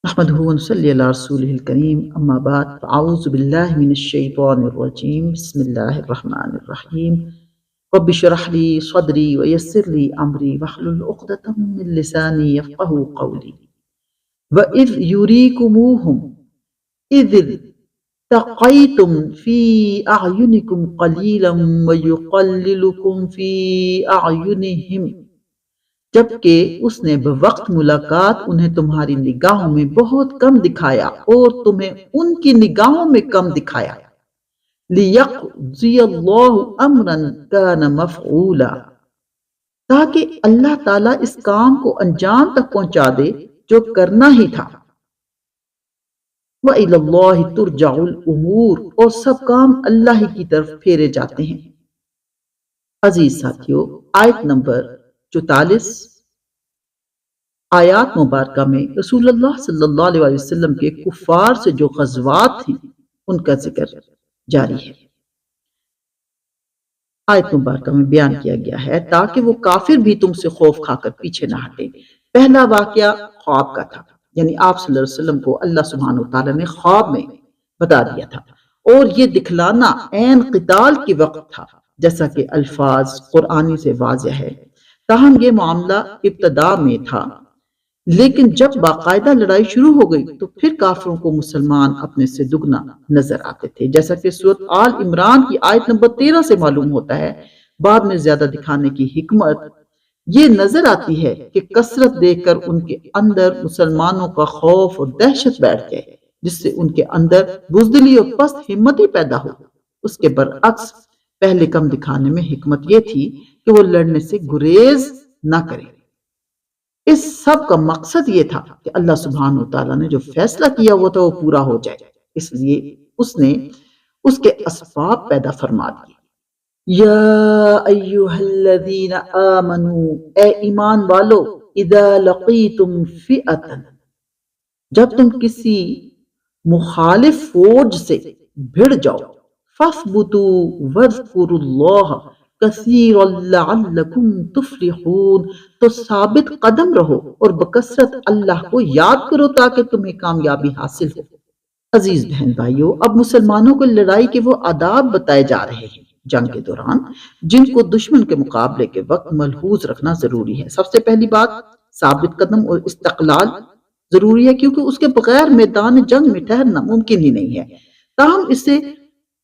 نحمده ونصلي على رسوله الكريم أما بعد فأعوذ بالله من الشيطان الرجيم بسم الله الرحمن الرحيم رب اشرح لي صدري ويسر لي أمري واحلل عقدة من لساني يفقهوا قولي وإذ يريكموهم إذ التقيتم في أعينكم قليلا ويقللكم في أعينهم، جبکہ اس نے بوقت ملاقات انہیں تمہاری نگاہوں میں بہت کم دکھایا اور تمہیں ان کی نگاہوں میں کم دکھایا۔ لِيَقْضِيَ اللَّهُ أَمْرًا كَانَ مَفْعُولًا، تاکہ اللہ تعالیٰ اس کام کو انجام تک پہنچا دے جو کرنا ہی تھا۔ وَإِلَى اللَّهِ تُرْجَعُ الْأُمُورُ، اور سب کام اللہ ہی کی طرف پھیرے جاتے ہیں۔ عزیز ساتھیو، آیت نمبر 44 آیات مبارکہ میں رسول اللہ صلی اللہ علیہ وسلم کے کفار سے جو غزوات ہیں ان کا ذکر جاری ہے۔ آیت مبارکہ میں بیان کیا گیا ہے تاکہ وہ کافر بھی تم سے خوف کھا کر پیچھے نہ ہٹے۔ پہلا واقعہ خواب کا تھا، یعنی آپ صلی اللہ علیہ وسلم کو اللہ سبحانہ وتعالی نے خواب میں بتا دیا تھا، اور یہ دکھلانا عین قتال کے وقت تھا جیسا کہ الفاظ قرآنی سے واضح ہے۔ تاہم یہ معاملہ ابتدا میں تھا، لیکن جب باقاعدہ لڑائی شروع ہو گئی تو پھر کافروں کو مسلمان اپنے سے دگنا نظر آتے تھے، جیسا کہ سورۃ آل عمران کی آیت نمبر 13 سے معلوم ہوتا ہے۔ بعد میں زیادہ دکھانے کی حکمت یہ نظر آتی ہے کہ کثرت دیکھ کر ان کے اندر مسلمانوں کا خوف اور دہشت بیٹھ جائے، جس سے ان کے اندر بزدلی اور پست ہمتی پیدا ہو۔ اس کے برعکس پہلے کم دکھانے میں حکمت یہ تھی کہ وہ لڑنے سے گریز نہ کرے۔ اس سب کا مقصد یہ تھا کہ اللہ سبحانہ وتعالیٰ نے جو فیصلہ کیا ہوا تھا وہ پورا ہو جائے، اس لیے اس نے اس کے اسباب پیدا فرما دیے۔ یا ایہا الذین آمنوا، اے ایمان والو، اذا لقیتم فئتا، جب تم کسی مخالف فوج سے بھڑ جاؤ، فاثبتوا واذکروا اللہ کثیرا لعلکم تفلحون، تو ثابت قدم رہو اور بکثرت اللہ کو یاد کرو تاکہ تمہیں کامیابی حاصل ہو۔ عزیز بہن بھائیو، اب مسلمانوں کو لڑائی کے وہ آداب بتائے جا رہے ہیں جنگ کے دوران جن کو دشمن کے مقابلے کے وقت ملحوظ رکھنا ضروری ہے۔ سب سے پہلی بات ثابت قدم اور استقلال ضروری ہے، کیونکہ اس کے بغیر میدان جنگ میں ٹھہرنا ممکن ہی نہیں ہے۔ تاہم اس سے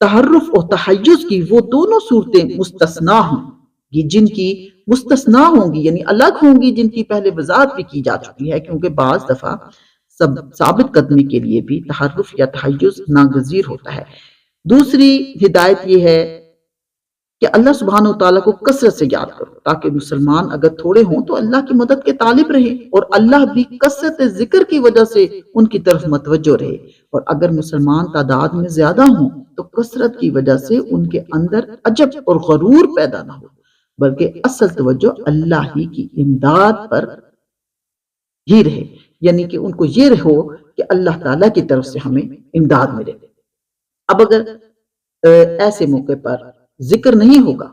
تحرف اور تحیز کی وہ دونوں صورتیں مستثنا ہوں گی جن کی مستثنا ہوں گی، یعنی الگ ہوں گی، جن کی پہلے وضاحت بھی کی جا چکی ہے، کیونکہ بعض دفعہ ثابت قدمی کے لیے بھی تحرف یا تحیز ناگزیر ہوتا ہے۔ دوسری ہدایت یہ ہے کہ اللہ سبحانہ وتعالیٰ کو کثرت سے یاد کرو تاکہ مسلمان اگر تھوڑے ہوں تو اللہ کی مدد کے طالب رہے، اور اللہ بھی کثرت ذکر کی وجہ سے ان کی طرف متوجہ رہے، اور اگر مسلمان تعداد میں زیادہ ہوں تو کثرت کی وجہ سے ان کے اندر عجب اور غرور پیدا نہ ہو، بلکہ اصل توجہ اللہ ہی کی امداد پر ہی رہے، یعنی کہ ان کو یہ رہو کہ اللہ تعالیٰ کی طرف سے ہمیں امداد ملے۔ اب اگر ایسے موقع پر ذکر نہیں ہوگا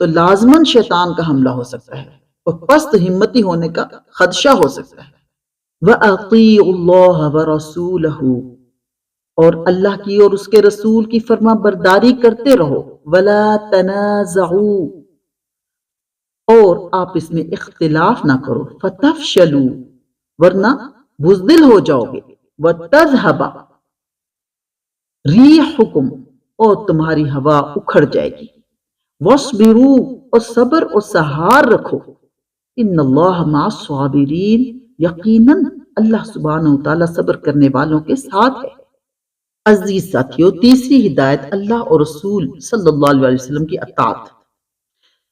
تو لازماً شیطان کا حملہ ہو سکتا ہے اور پست ہمتی ہونے کا خدشہ ہو سکتا ہے۔ وَأَطِيعُوا اللَّهَ وَرَسُولَهُ، اور اللہ کی اور اس کے رسول کی فرما برداری کرتے رہو۔ وَلَا تَنَازَعُوا، اور آپ اس میں اختلاف نہ کرو۔ فَتَفْشَلُوا، ورنہ بزدل ہو جاؤ گے۔ وَتَذْهَبَ رِيحُكُمْ، اور تمہاری ہوا اکھڑ جائے گی۔ وَاصْبِرُوا، اور صبر اور سہار رکھو۔ إِنَّ اللَّهَ مَعَ الصَّابِرِينَ، یقیناً اللہ سبحانہ وتعالیٰ صبر کرنے والوں کے ساتھ ہے۔ عزیز ساتھیو، تیسری ہدایت اللہ اور رسول صلی اللہ علیہ وسلم کی اطاعت۔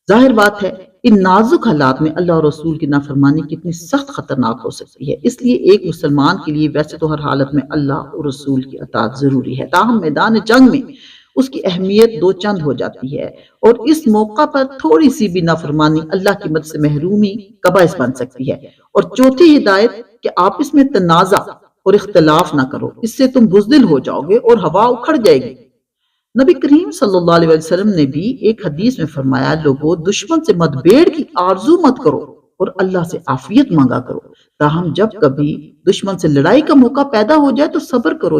ظاہر بات ہے ان نازک حالات میں اللہ اور رسول کی نافرمانی کتنی سخت خطرناک ہو سکتی ہے، اس لیے ایک مسلمان کے لیے ویسے تو ہر حالت میں اللہ اور رسول کی اطاعت ضروری ہے، تاہم میدان جنگ میں اس کی اہمیت دو چند ہو جاتی ہے، اور اس موقع پر تھوڑی سی بھی نافرمانی اللہ کی مدد سے محرومی کا باعث بن سکتی ہے۔ اور چوتھی ہدایت کہ آپس میں تنازع اور اختلاف نہ کرو، اس سے تم بزدل ہو جاؤ گے اور ہوا اکھڑ جائے گی۔ نبی کریم صلی اللہ علیہ وسلم نے بھی ایک حدیث میں فرمایا، لوگو دشمن سے متبیڑ کی آرزو مت کرو، اور اللہ سے عافیت مانگا کرو۔ تاہم جب کبھی دشمن سے لڑائی کا موقع پیدا ہو جائے تو صبر کرو،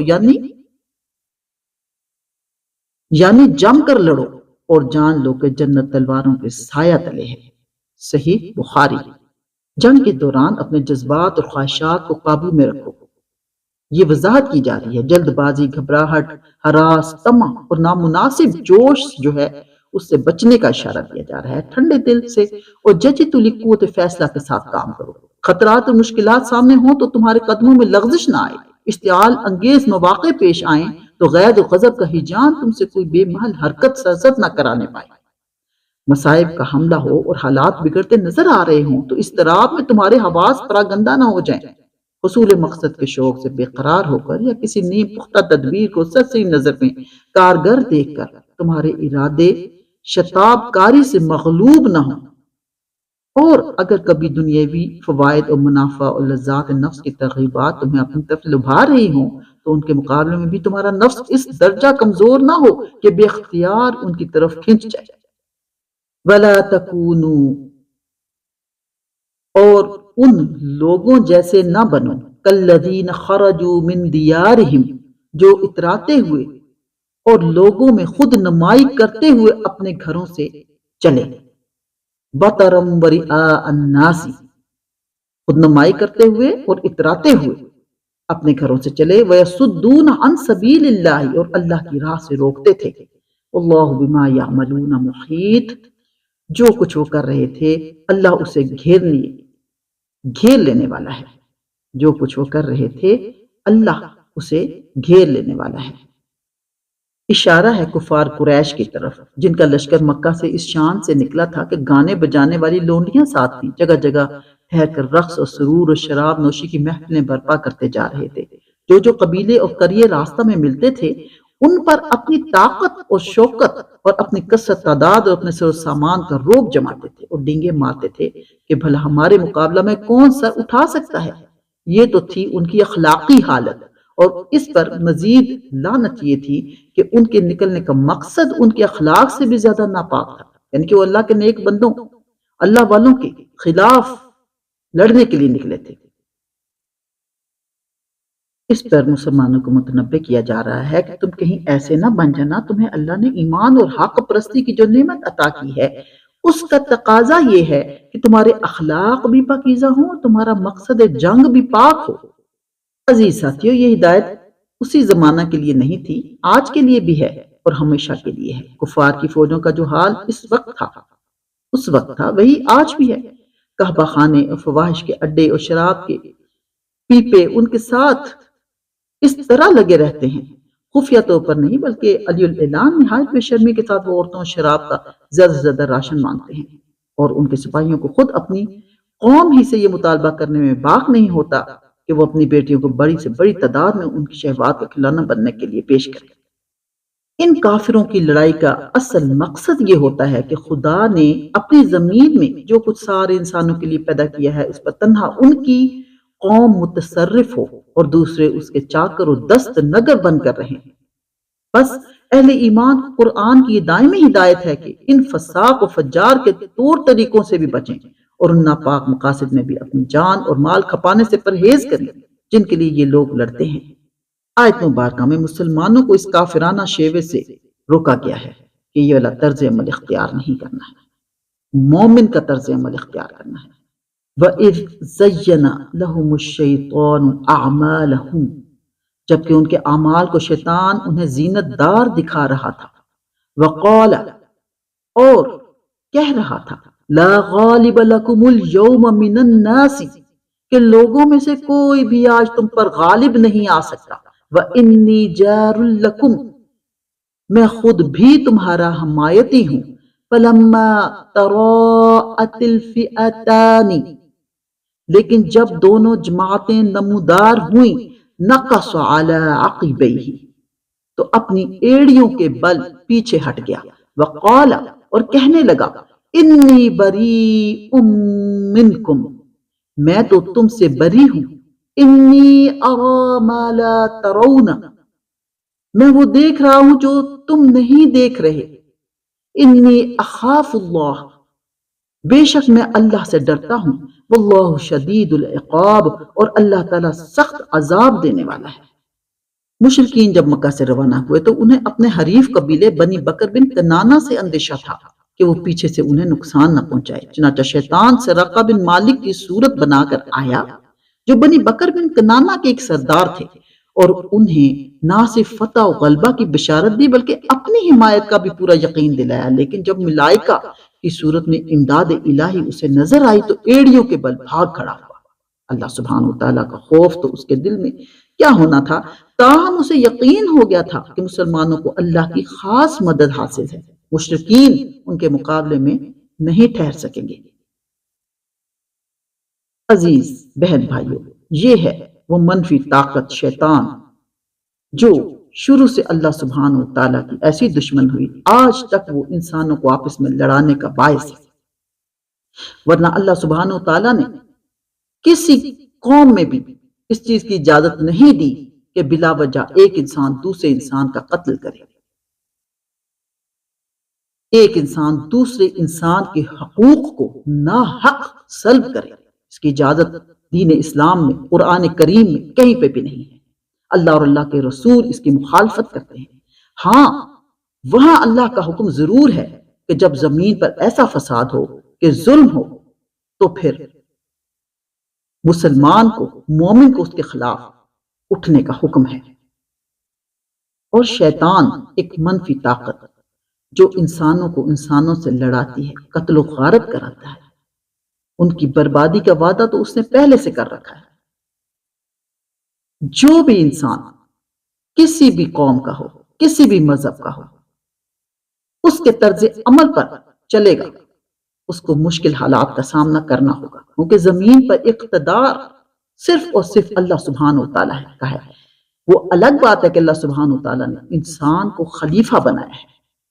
یعنی جم کر لڑو، اور جان لو کہ جنت تلواروں کے سایہ تلے ہے۔ صحیح بخاری۔ جنگ کے دوران اپنے جذبات اور خواہشات کو قابو میں رکھو۔ یہ وضاحت کی جا رہی ہے جلد بازی، گھبراہٹ، ہراس، طمع اور نامناسب جوش جو ہے اس سے بچنے کا اشارہ دیا جا رہا ہے۔ ٹھنڈے دل سے اور ججی تلی قوت فیصلہ کے ساتھ کام کرو۔ خطرات اور مشکلات سامنے ہوں تو تمہارے قدموں میں لغزش نہ آئے۔ اشتعال انگیز مواقع پیش آئیں تو غیر و غضب کا ہیجان تم سے کوئی بے محل حرکت سرزد نہ کرانے پائے۔ مصائب کا حملہ ہو اور حالات بگڑتے نظر آ رہے ہوں تو اضطراب میں تمہارے حواس پراگندہ نہ ہو جائیں۔ حصول مقصد کے شوق سے بے قرار ہو کر یا کسی نیم پختہ تدبیر کو سچی نظر میں کارگر دیکھ کر تمہارے ارادے شتاب کاری سے مغلوب نہ ہوں۔ اور اگر کبھی دنیاوی فوائد اور منافع اور لذات نفس کی ترغیبات تمہیں اپنی طرف لبھا رہی ہوں تو ان کے مقابلے میں بھی تمہارا نفس اس درجہ کمزور نہ ہو کہ بے اختیار ان کی طرف کھنچ جائے۔ وَلَا تَكُونُوا، اور ان لوگوں جیسے نہ بنو، کالذین خرجوا من دیارہم، جو اتراتے ہوئے اور لوگوں میں خود نمائی کرتے ہوئے اپنے گھروں سے چلے۔ بطرم ورئاء الناس، خود نمائی کرتے ہوئے اور اتراتے ہوئے اپنے گھروں سے چلے۔ وَيَصُدُّونَ عَن سَبِيلِ اللَّهِ، اور اللہ کی راہ سے روکتے تھے۔ وَاللَّهُ بِمَا يَعْمَلُونَ مُحِيطٌ، جو کچھ وہ کر رہے تھے اللہ اسے گھیر لینے والا ہے۔ جو کچھ وہ کر رہے تھے اللہ اسے گھیر لینے والا ہے۔ اشارہ ہے کفار قریش کی طرف جن کا لشکر مکہ سے اس شان سے نکلا تھا کہ گانے بجانے والی لونڈیاں ساتھ تھیں، جگہ جگہ ٹھہر کر رقص اور سرور اور شراب نوشی کی محفلیں برپا کرتے جا رہے تھے۔ جو قبیلے اور قریے راستہ میں ملتے تھے ان پر اپنی طاقت اور شوکت اور اپنی کثرت تعداد اور اپنے سر و سامان کا روب جماتے تھے اور ڈینگے مارتے تھے کہ بھلا ہمارے مقابلہ میں کون سر اٹھا سکتا ہے۔ یہ تو تھی ان کی اخلاقی حالت، اور اس پر مزید لعنت یہ تھی کہ ان کے نکلنے کا مقصد ان کے اخلاق سے بھی زیادہ ناپاک تھا، یعنی کہ وہ اللہ کے نیک بندوں، اللہ والوں کے خلاف لڑنے کے لیے نکلے تھے۔ اس پر مسلمانوں کو متنبہ کیا جا رہا ہے کہ تم کہیں ایسے نہ بن جانا، تمہیں اللہ نے ایمان اور حق پرستی کی جو نعمت عطا کی ہے اس کا تقاضا یہ ہے کہ تمہارے اخلاق بھی پاکیزہ ہوں اور تمہارا مقصد جنگ بھی پاک ہو۔ عزیز ساتھیو، یہ ہدایت اسی زمانہ کے لیے نہیں تھی، آج کے لیے بھی ہے اور ہمیشہ کے لیے ہے۔ کفار کی فوجوں کا جو حال اس وقت تھا وہی آج بھی ہے۔ کعبہ خانے اور فواہش کے اڈے اور شراب کے پیپے ان کے ساتھ اس طرح لگے رہتے ہیں، خفیہ طور پر نہیں بلکہ علی الاعلان نہایت بے شرمی کے ساتھ وہ عورتوں اور شراب کا زیادہ سے زیادہ راشن مانگتے ہیں، اور ان کے سپاہیوں کو خود اپنی قوم ہی سے یہ مطالبہ کرنے میں باک نہیں ہوتا کہ وہ اپنی بیٹیوں کو بڑی سے بڑی تعداد میں ان کی شہوات کا کھلونا بننے کے لیے پیش کریں۔ ان کافروں کی لڑائی کا اصل مقصد یہ ہوتا ہے کہ خدا نے اپنی زمین میں جو کچھ سارے انسانوں کے لیے پیدا کیا ہے اس پر تنہا ان کی قوم متصرف ہو اور دوسرے اس کے چاکر و دست نگر بن کر رہیں۔ بس اہل ایمان قرآن کی دائمی ہدایت ہے کہ ان فساق و فجار کے طور طریقوں سے بھی بچیں اور ان ناپاک مقاصد میں بھی اپنی جان اور مال کھپانے سے پرہیز کریں جن کے لیے یہ لوگ لڑتے ہیں۔ آیت مبارکہ میں مسلمانوں کو اس کافرانہ شیوے سے روکا گیا ہے کہ یہ والا طرز عمل اختیار نہیں کرنا ہے، مومن کا طرز عمل اختیار کرنا ہے۔ وَإِذْ زَيَّنَ لَهُمُ الشَّيْطَانُ أَعْمَالَهُمْ، جبکہ ان کے اعمال کو شیطان انہیں زینت دار دکھا رہا تھا۔ وَقَالَ، اور کہہ رہا تھا، لَا غَالِبَ لَكُمُ الْيَوْمَ مِنَ النَّاسِ، کہ لوگوں میں سے کوئی بھی آج تم پر غالب نہیں آ سکتا۔ وَإِنِّي جَارٌ لَكُمْ، میں خود بھی تمہارا حمایتی ہوں۔ فَلَمَّا تَرَاءَتِ الْفِئَتَانِ، لیکن جب دونوں جماعتیں نمودار ہوئیں، نَقَصَ عَلَىٰ عَقِبَيْهِ، تو اپنی ایڑیوں کے بل پیچھے ہٹ گیا۔ وَقَالَ، اور کہنے لگا، إِنِّي بَرِيءٌ مِّنْكُمْ، میں تو تم سے بری ہوں۔ إِنِّي أَرَىٰ مَا لَا تَرَوْنَ، میں وہ دیکھ رہا ہوں جو تم نہیں دیکھ رہے۔ إِنِّي أَخَافُ اللَّهَ، بے شک میں اللہ سے ڈرتا ہوں، واللہ شدید العقاب، اور اللہ تعالیٰ سخت عذاب دینے والا ہے۔ مشرکین جب مکہ سے روانہ ہوئے تو انہیں اپنے حریف قبیلے بنی بکر بن کنانہ سے اندیشہ تھا کہ وہ پیچھے سے انہیں نقصان نہ پہنچائے۔ چنانچہ شیطان سراقہ بن مالک کی صورت بنا کر آیا، جو بنی بکر بن کنانہ کے ایک سردار تھے، اور انہیں نہ صرف فتح و غلبہ کی بشارت دی بلکہ اپنی حمایت کا بھی پورا یقین دلایا۔ لیکن جب ملائکہ کی صورت میں امداد الہی اسے نظر آئی تو ایڑیوں کے بل بھاگ کھڑا ہوا۔ اللہ سبحانہ وتعالیٰ کا خوف تو اس کے دل میں کیا ہونا تھا، تاہم اسے یقین ہو گیا تھا کہ مسلمانوں کو اللہ کی خاص مدد حاصل ہے، مشرکین ان کے مقابلے میں نہیں ٹھہر سکیں گے۔ عزیز بہن بھائیوں، یہ ہے وہ منفی طاقت شیطان جو شروع سے اللہ سبحانہ وتعالیٰ کی ایسی دشمن ہوئی، آج تک وہ انسانوں کو آپس میں لڑانے کا باعث ہے۔ ورنہ اللہ سبحانہ وتعالیٰ نے کسی قوم میں بھی اس چیز کی اجازت نہیں دی کہ بلا وجہ ایک انسان دوسرے انسان کا قتل کرے، ایک انسان دوسرے انسان کے حقوق کو ناحق سلب کرے۔ اس کی اجازت دین اسلام میں، قرآن کریم میں کہیں پہ بھی نہیں ہے۔ اللہ اور اللہ کے رسول اس کی مخالفت کرتے ہیں۔ ہاں، وہاں اللہ کا حکم ضرور ہے کہ جب زمین پر ایسا فساد ہو کہ ظلم ہو تو پھر مسلمان کو، مومن کو اس کے خلاف اٹھنے کا حکم ہے۔ اور شیطان ایک منفی طاقت جو انسانوں کو انسانوں سے لڑاتی ہے، قتل و غارت کراتا ہے، ان کی بربادی کا وعدہ تو اس نے پہلے سے کر رکھا ہے۔ جو بھی انسان کسی بھی قوم کا ہو، کسی بھی مذہب کا ہو، اس کے طرز عمل پر چلے گا، اس کو مشکل حالات کا سامنا کرنا ہوگا، کیونکہ زمین پر اقتدار صرف اور صرف اللہ سبحانہ وتعالیٰ کا ہے۔ وہ الگ بات ہے کہ اللہ سبحانہ وتعالیٰ نے انسان کو خلیفہ بنایا ہے،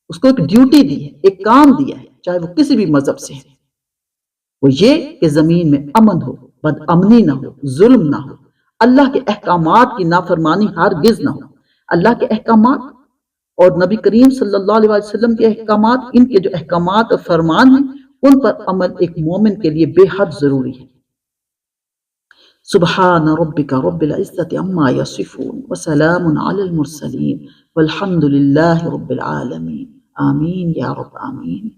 اس کو ایک ڈیوٹی دی ہے، ایک کام دیا ہے، چاہے وہ کسی بھی مذہب سے ہے، وہ یہ کہ زمین میں امن ہو، بد امنی نہ ہو، ظلم نہ ہو، اللہ کے احکامات کی نافرمانی ہرگز نہ ہو۔ اللہ کے احکامات اور نبی کریم صلی اللہ علیہ وسلم کے احکامات، ان کے جو احکامات اور فرمان ہیں، ان پر عمل ایک مومن کے لیے بے حد ضروری ہے۔ سبحان ربک رب العزت عما یصفون وسلام علی المرسلین والحمد للہ رب العالمین، آمین یا رب آمین۔